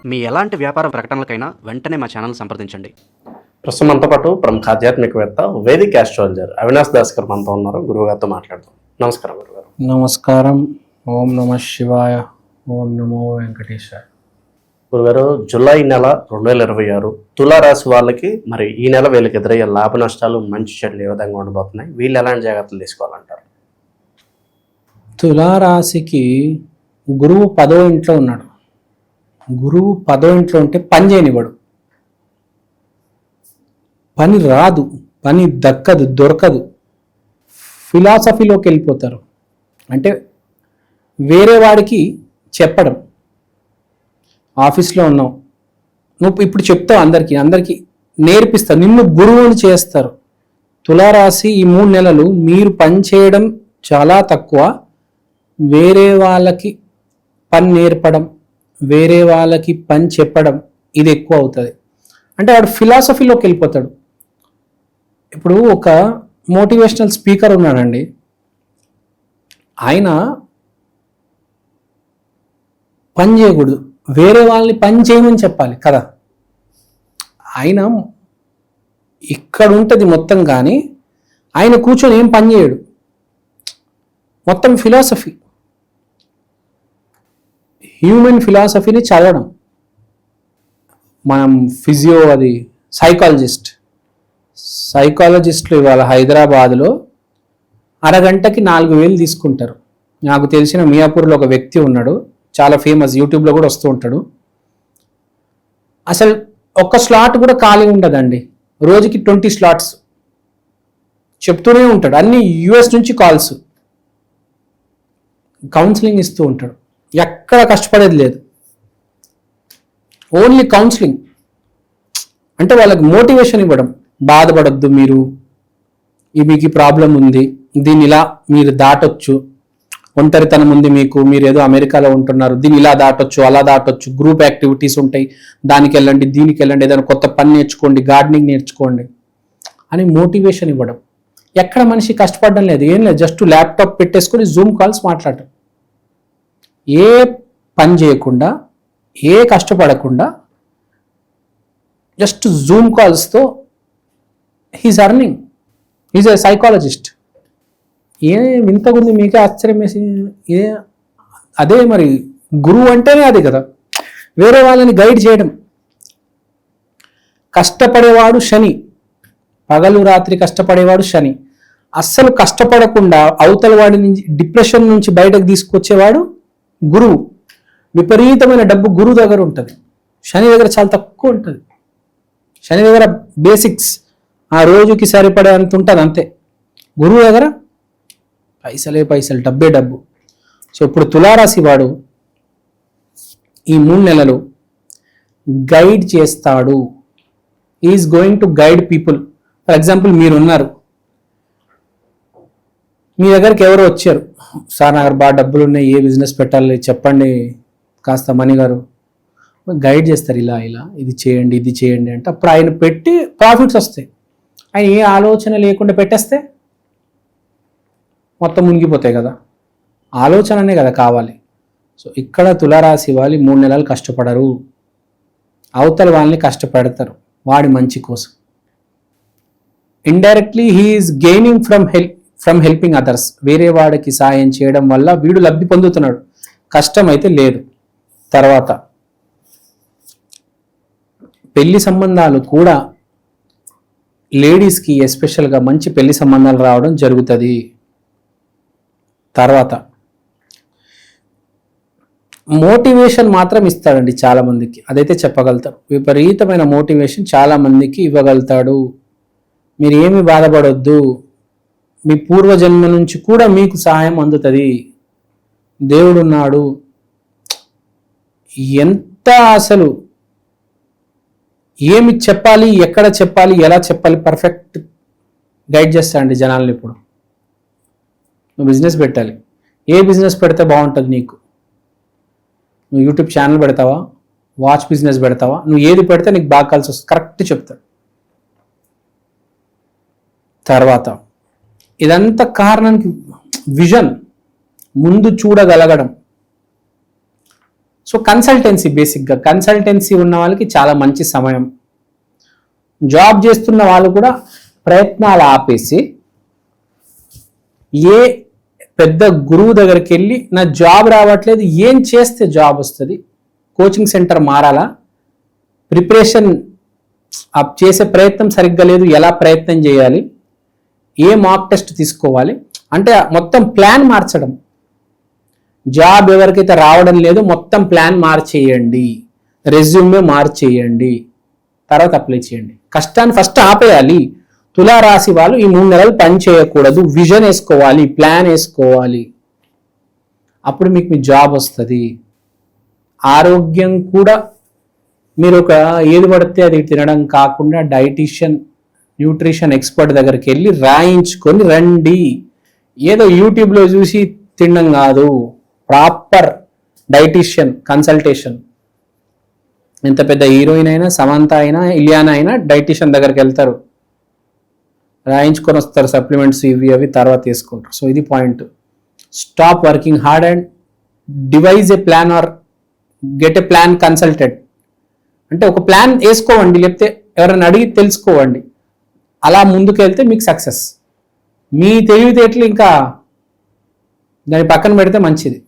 మీ ఎలాంటి వ్యాపార ప్రకటనలకైనా వెంటనే మా ఛానల్ సంప్రదించండి. ప్రస్తుతం మనతో పాటు ప్రముఖ ఆధ్యాత్మికవేత్త వేదిక్ ఆస్ట్రాలజర్ అవినాష్ దాస్ గారు మనతో ఉన్నారు. గురువుగారితో మాట్లాడదాం. నమస్కారం గురుగారు. నమస్కారం. ఓం నమ శివాయ. ఓం నమో వెంకటేశాయ. గురుగారు, జూలై నెల 2026 తులారాశి వాళ్ళకి మరి ఈ నెల వీళ్ళకి ఎదురయ్యే లాభ నష్టాలు, మంచి చెడులు ఏ విధంగా ఉండబోతున్నాయి? వీళ్ళు ఎలాంటి జాగ్రత్తలు తీసుకోవాలంటారు? తులారాశికి గురువు 10వ ఇంట్లో ఉన్నాడు. గురువు 10వ ఇంట్లో ఉంటే పని చేయనివ్వడు, పని రాదు, పని దక్కదు, దొరకదు. ఫిలాసఫీలోకి వెళ్ళిపోతారు. అంటే వేరే వాడికి చెప్పడం. ఆఫీస్లో ఉన్నావు, నువ్వు ఇప్పుడు చెప్తావు, అందరికీ నేర్పిస్తావు, నిన్ను గురువుని చేస్తారు. తులారాశి ఈ 3 నెలలు మీరు పని చేయడం చాలా తక్కువ, వేరే వాళ్ళకి పని నేర్పడం, వేరే వాళ్ళకి పని చెప్పడం, ఇది ఎక్కువ అవుతుంది. అంటే వాడు ఫిలాసఫీలోకి వెళ్ళిపోతాడు. ఇప్పుడు ఒక మోటివేషనల్ స్పీకర్ ఉన్నాడండి, ఆయన పని చేయకూడదు, వేరే వాళ్ళని పని చేయమని చెప్పాలి కదా. ఆయన ఇక్కడ ఉంటుంది మొత్తం, కానీ ఆయన కూర్చొని ఏం పని చేయడు, మొత్తం ఫిలాసఫీ, హ్యూమన్ ఫిలాసఫీని చదవడం. మనం అది సైకాలజిస్టులు ఇవాళ హైదరాబాద్లో అరగంటకి 4,000 తీసుకుంటారు. నాకు తెలిసిన మియాపూర్లో ఒక వ్యక్తి ఉన్నాడు, చాలా ఫేమస్, యూట్యూబ్లో కూడా వస్తూ ఉంటాడు. అసలు ఒక్క స్లాట్ కూడా ఖాళీ ఉండదండి, రోజుకి 20 స్లాట్స్ చెప్తూనే ఉంటాడు. అన్ని యుఎస్ నుంచి కాల్స్, కౌన్సిలింగ్ ఇస్తూ ఉంటాడు. ఎక్కడ కష్టపడేది లేదు, ఓన్లీ కౌన్సిలింగ్. అంటే వాళ్ళకి మోటివేషన్ ఇవ్వడం. బాధపడద్దు, మీకు ప్రాబ్లం ఉంది, దీన్ని ఇలా మీరు దాటొచ్చు, ఒంటరితనం ఉంది మీకు, మీరు ఏదో అమెరికాలో ఉంటున్నారు, దీన్ని ఇలా దాటొచ్చు, అలా దాటొచ్చు, గ్రూప్ యాక్టివిటీస్ ఉంటాయి, దానికి వెళ్ళండి, దీనికి వెళ్ళండి, ఏదైనా కొత్త పని నేర్చుకోండి, గార్డెనింగ్ నేర్చుకోండి అని మోటివేషన్ ఇవ్వడం. ఎక్కడ మనిషి కష్టపడడం లేదు, ఏం లేదు, జస్ట్ ల్యాప్టాప్ పెట్టేసుకొని జూమ్ కాల్స్ మాట్లాడటం. ఏ పని చేయకుండా, ఏ కష్టపడకుండా, జస్ట్ జూమ్ కాల్స్తో he's earning. He's a psychologist. ఏ వింతగుంది, మీకే ఆశ్చర్యం వేసి, అదే మరి గురువు అంటేనే అది కదా, వేరే వాళ్ళని గైడ్ చేయడం. కష్టపడేవాడు శని, పగలు రాత్రి కష్టపడేవాడు శని. అస్సలు కష్టపడకుండా అవతల వాడి నుంచి, డిప్రెషన్ నుంచి బయటకు తీసుకొచ్చేవాడు గురువు. విపరీతమైన డబ్బు గురువు దగ్గర ఉంటుంది, శని దగ్గర చాలా తక్కువ ఉంటుంది. శని దగ్గర బేసిక్స్, ఆ రోజుకి సరిపడే అంత ఉంటుంది అంతే. గురువు దగ్గర పైసలు, డబ్బే డబ్బు. సో ఇప్పుడు తులారాశి వాడు ఈ 3 నెలలు గైడ్ చేస్తాడు. Is going to guide people. For example, మీరున్నారు, మీ దగ్గరికి ఎవరో వచ్చారు, సార్ నా దగ్గర బాగా డబ్బులు ఉన్నాయి, ఏ బిజినెస్ పెట్టాలి చెప్పండి కాస్త మనీ గారు. గైడ్ చేస్తారు, ఇలా ఇది చేయండి అంటే అప్పుడు ఆయన పెట్టి ప్రాఫిట్స్ వస్తాయి. ఆయన ఏ ఆలోచన లేకుండా పెట్టేస్తే మొత్తం మునిగిపోతాయి కదా. ఆలోచననే కదా కావాలి. సో ఇక్కడ తులారాశి వాళ్ళు 3 నెలలు కష్టపడరు, అవతల వాళ్ళని కష్టపెడతారు వాడి మంచి కోసం. Indirectly he's gaining from helping others. వేరే వాడికి సాయం చేయడం వల్ల వీడు లబ్ధి పొందుతున్నాడు, కష్టం అయితే లేదు. తర్వాత పెళ్లి సంబంధాలు కూడా లేడీస్కి ఎస్పెషల్గా మంచి పెళ్లి సంబంధాలు రావడం జరుగుతుంది. తర్వాత మోటివేషన్ మాత్రం ఇస్తాడండి చాలా మందికి, అదైతే చెప్పగలుగుతాడు. విపరీతమైన మోటివేషన్ చాలా మందికి ఇవ్వగలుగుతాడు. మీరు ఏమి బాధపడొద్దు, మీ పూర్వజన్మ నుంచి కూడా మీకు సహాయం అందుతుంది, దేవుడున్నాడు. ఎంత అసలు ఏమి చెప్పాలి, ఎక్కడ చెప్పాలి, ఎలా చెప్పాలి, పర్ఫెక్ట్ గైడ్ చేస్తాడండి జనాల్ని. ఇప్పుడు నువ్వు బిజినెస్ పెట్టాలి, ఏ బిజినెస్ పెడితే బాగుంటుంది నీకు? నువ్వు యూట్యూబ్ ఛానల్ పెడతావా, వాచ్ బిజినెస్ పెడతావా, నువ్వు ఏది పెడితే నీకు బాగా కలిసి వస్తుంది, కరెక్ట్ చెప్తాడు. తర్వాత ఇదంతా కారణానికి విజన్, ముందు చూడగలగడం. సో కన్సల్టెన్సీ, బేసిక్గా కన్సల్టెన్సీ ఉన్న వాళ్ళకి చాలా మంచి సమయం. జాబ్ చేస్తున్న వాళ్ళు కూడా ప్రయత్నాలు ఆపేసి ఏ పెద్ద గురువు దగ్గరికి వెళ్ళి నా జాబ్ రావట్లేదు, ఏం చేస్తే జాబ్ వస్తుంది, కోచింగ్ సెంటర్ మారాలా, ప్రిపరేషన్ చేసే ప్రయత్నం సరిగ్గా లేదు, ఎలా ప్రయత్నం చేయాలి, ఏ మాక్ టెస్ట్ తీసుకోవాలి అంటే మొత్తం ప్లాన్ మార్చడం. జాబ్ ఎవరికైతే రావడం లేదో మొత్తం ప్లాన్ మార్చేయండి, రెజ్యూమే మార్చేయండి, తర్వాత అప్లై చేయండి. కష్టాన్ని ఫస్ట్ ఆపేయాలి. తులారాశి వాళ్ళు ఈ 3 నెలలు పని చేయకూడదు, విజన్ వేసుకోవాలి, ప్లాన్ వేసుకోవాలి, అప్పుడు మీకు మీ జాబ్ వస్తుంది. ఆరోగ్యం కూడా మీరు ఒక ఏది పడితే అది తినడం కాకుండా డైటీషియన్, న్యూట్రిషన్ ఎక్స్పర్ట్ దగ్గరికి వెళ్ళి రాయించుకొని రండి. ఏదో యూట్యూబ్లో చూసి తినడం కాదు, ప్రాపర్ డైటీషియన్ కన్సల్టేషన్. ఎంత పెద్ద హీరోయిన్ అయినా, సమంత అయినా, ఇలియానా అయినా డైటీషియన్ దగ్గరికి వెళ్తారు, రాయించుకొని వస్తారు సప్లిమెంట్స్ ఇవి అవి, తర్వాత తీసుకుంటారు. సో ఇది point. Stop working hard and devise a plan or get a plan consulted. అంటే ఒక ప్లాన్ వేసుకోవండి, లేకపోతే ఎవరైనా అడిగి తెలుసుకోవండి. అలా ముందుకు వెళ్తే మీకు సక్సెస్. మీ తెలివితేటలు ఇంకా దాన్ని పక్కన పెడితే మంచిది.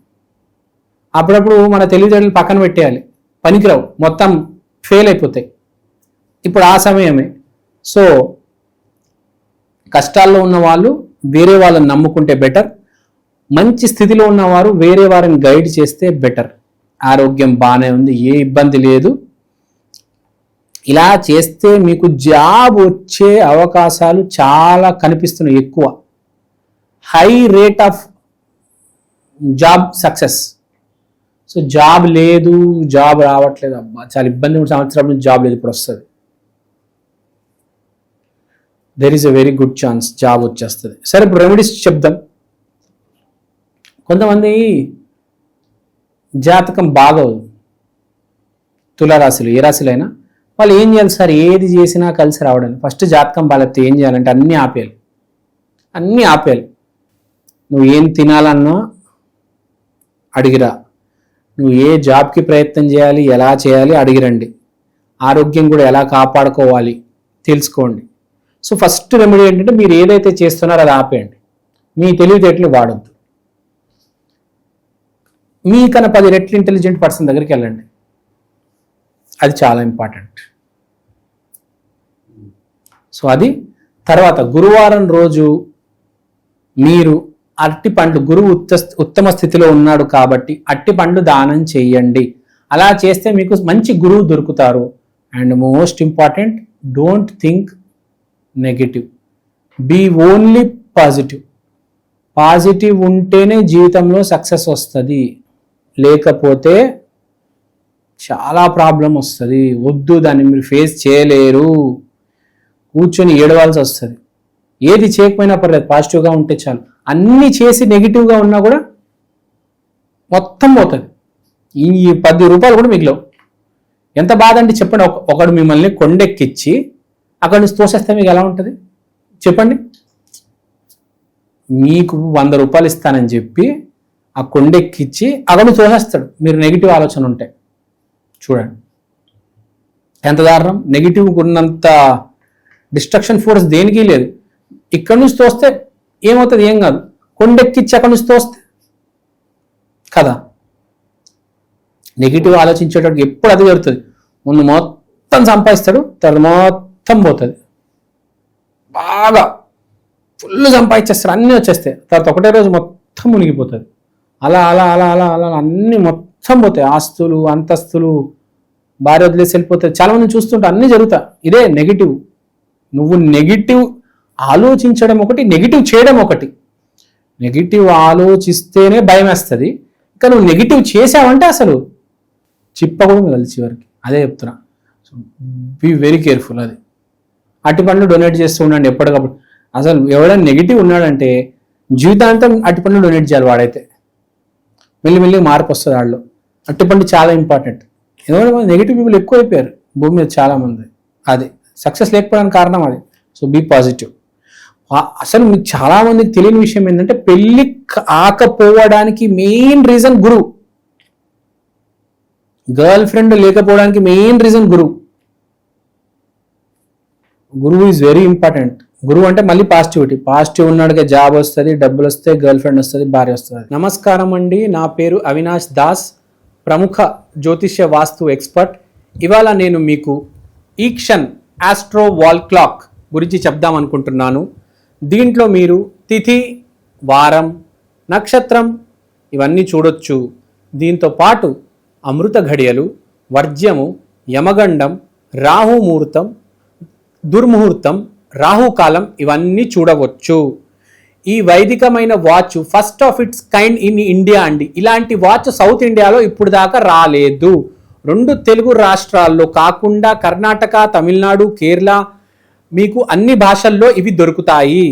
అప్పుడప్పుడు మన తెలివితేటలు పక్కన పెట్టేయాలి, పనికిరావు, మొత్తం ఫెయిల్ అయిపోతాయి. ఇప్పుడు ఆ సమయమే. సో కష్టాల్లో ఉన్న వాళ్ళు వేరే వాళ్ళని నమ్ముకుంటే బెటర్, మంచి స్థితిలో ఉన్నవారు వేరే వారిని గైడ్ చేస్తే బెటర్. ఆరోగ్యం బాగానే ఉంది, ఏ ఇబ్బంది లేదు. ఇలా చేస్తే మీకు జాబ్ వచ్చే అవకాశాలు చాలా కనిపిస్తున్నాయి, ఎక్కువ high rate of job success. So job లేదు, జాబ్ రావట్లేదు, అబ్బా చాలా ఇబ్బంది, 3 సంవత్సరాల నుంచి జాబ్ లేదు, ఇప్పుడు వస్తుంది. There is a very good chance job వచ్చేస్తుంది. సరే, ఇప్పుడు రెమెడీస్ చెప్దాం. కొంతమంది జాతకం బాగోదు, తులారాశులు, ఏ రాశులైనా, వాళ్ళు ఏం చేయాలి సార్, ఏది చేసినా కలిసి రావడానికి? ఫస్ట్ జాతకం బాగాలేకపోతే ఏం చేయాలంటే అన్నీ ఆపేయాలి, అన్నీ ఆపేయాలి. నువ్వు ఏం తినాలన్నా అడిగిరా, నువ్వు ఏ జాబ్కి ప్రయత్నం చేయాలి, ఎలా చేయాలి అడిగిరండి. ఆరోగ్యం కూడా ఎలా కాపాడుకోవాలి తెలుసుకోండి. సో ఫస్ట్ రెమెడీ ఏంటంటే మీరు ఏదైతే చేస్తున్నారో అది ఆపేయండి, మీ తెలివితేటలు వాడొద్దు. మీకన్నా 10 రెట్లు ఇంటెలిజెంట్ పర్సన్ దగ్గరికి వెళ్ళండి, అది చాలా ఇంపార్టెంట్. సో అది. తర్వాత గురువారం రోజు మీరు అరటిపండు, గురువు ఉత్తమ స్థితిలో ఉన్నాడు కాబట్టి అరటిపండు దానం చేయండి. అలా చేస్తే మీకు మంచి గురువు దొరుకుతారు. And most important, don't think negative, be only positive. Positive ఉంటేనే జీవితంలో సక్సెస్ వస్తుంది, లేకపోతే చాలా ప్రాబ్లం వస్తుంది. వద్దు, దాన్ని మీరు ఫేస్ చేయలేరు, కూర్చొని ఏడవాల్సి వస్తుంది. ఏది చేయకపోయినా పర్లేదు, పాజిటివ్గా ఉంటే చాలు. అన్నీ చేసి నెగిటివ్గా ఉన్నా కూడా మొత్తం పోతుంది. ఈ 10 రూపాయలు కూడా మిగిలవు. ఎంత బాధ అంటే చెప్పండి. ఒకడు మిమ్మల్ని కొండెక్కిచ్చి అక్కడి నుంచి తోసేస్తే మీకు ఎలా ఉంటుంది చెప్పండి? మీకు 100 రూపాయలు ఇస్తానని చెప్పి ఆ కొండెక్కిచ్చి అక్కడి నుంచి తోసేస్తాడు, మీరు నెగిటివ్ ఆలోచన ఉంటే. చూడండి ఎంత దారుణం. నెగిటివ్ ఉన్నంత డిస్ట్రక్షన్ ఫోర్స్ దేనికి లేదు. ఇక్కడి నుంచి తోస్తే ఏమవుతుంది? ఏం కాదు. కొండెక్కిచ్చి అక్కడి నుంచి తోస్తే కదా. నెగిటివ్ ఆలోచించేటప్పుడు ఎప్పుడు అది జరుగుతుంది. ముందు మొత్తం సంపాదిస్తాడు, తర్వాత మొత్తం పోతుంది. బాగా ఫుల్ సంపాదించేస్తాడు, అన్నీ వచ్చేస్తాయి, తర్వాత ఒకటే రోజు మొత్తం మునిగిపోతుంది. అలా అలా అలా అలా అలా అన్నీ మొత్తం పోతాయి. ఆస్తులు, అంతస్తులు, భార్య వదిలేసి వెళ్ళిపోతాయి. చాలా మంది చూస్తుంటే అన్నీ జరుగుతాయి. ఇదే నెగిటివ్. నువ్వు నెగిటివ్ ఆలోచించడం ఒకటి, నెగిటివ్ చేయడం ఒకటి. నెగిటివ్ ఆలోచిస్తేనే భయం వేస్తుంది. ఇంకా నువ్వు నెగిటివ్ చేసావంటే అసలు చిప్ప కూడా మిగలదు చివరికి. అదే చెప్తున్నా. So be very careful. అది అరటిపండ్లు డొనేట్ చేస్తూ ఉండండి ఎప్పటికప్పుడు. అసలు ఎవరైనా నెగిటివ్ ఉన్నాడంటే జీవితాంతం అరటిపండ్లు డొనేట్ చేయాలి వాడైతే. మెల్లి మార్పు వస్తుంది వాళ్ళు. అరటిపండు చాలా ఇంపార్టెంట్. ఎందుకంటే నెగిటివ్ పీపుల్ ఎక్కువ అయిపోయారు భూమి మీద చాలామంది. అది సక్సెస్ లేకపోవడానికి కారణం అది. So be positive. అసలు మీకు చాలా మందికి తెలియని విషయం ఏంటంటే పెళ్లి ఆకపోవడానికి మెయిన్ రీజన్ గురువు. గర్ల్ ఫ్రెండ్ లేకపోవడానికి మెయిన్ రీజన్ గురువు. గురువు ఈజ్ వెరీ ఇంపార్టెంట్. గురువు అంటే మళ్ళీ పాజిటివ్ ఉన్నాడికే జాబ్ వస్తుంది, డబ్బులు వస్తాయి, గర్ల్ ఫ్రెండ్ వస్తుంది, భార్య వస్తుంది. నమస్కారం అండి, నా పేరు అవినాష్ దాస్, ప్రముఖ జ్యోతిష్య వాస్తు ఎక్స్పర్ట్. ఇవాళ నేను మీకు ఈక్షన్ ఆస్ట్రో వాల్ క్లాక్ గురించి చెప్దాం అనుకుంటున్నాను. దీంట్లో మీరు తిథి, వారం, నక్షత్రం ఇవన్నీ చూడొచ్చు. దీంతో పాటు అమృత ఘడియలు, వర్జ్యము, యమగండం, రాహుముహూర్తం, దుర్ముహూర్తం, రాహుకాలం ఇవన్నీ చూడవచ్చు. ఈ వైదికమైన watch first of its kind in India అండి. ఇలాంటి వాచ్ సౌత్ ఇండియాలో ఇప్పుడు దాకా రాలేదు. 2 తెలుగు రాష్ట్రాల్లో కాకుండా కర్ణాటక, తమిళనాడు, కేరళ మీకు అన్ని భాషల్లో ఇవి దొరుకుతాయి.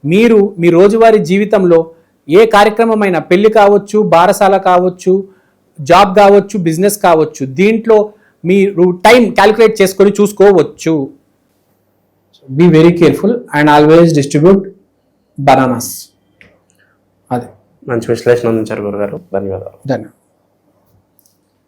మీరు మీ రోజువారీ జీవితంలో ఏ కార్యక్రమమైనా, పెళ్లి కావచ్చు, బారసాల కావచ్చు, జాబ్ కావచ్చు, బిజినెస్ కావచ్చు, దీంట్లో మీరు టైం క్యాలిక్యులేట్ చేసుకొని చూసుకోవచ్చు. Be very careful and always distribute bananas. అదే మంచి విశ్లేషణ అందించారు గురుగారు. ధన్యవాదాలు. ధన్యవాదాలు.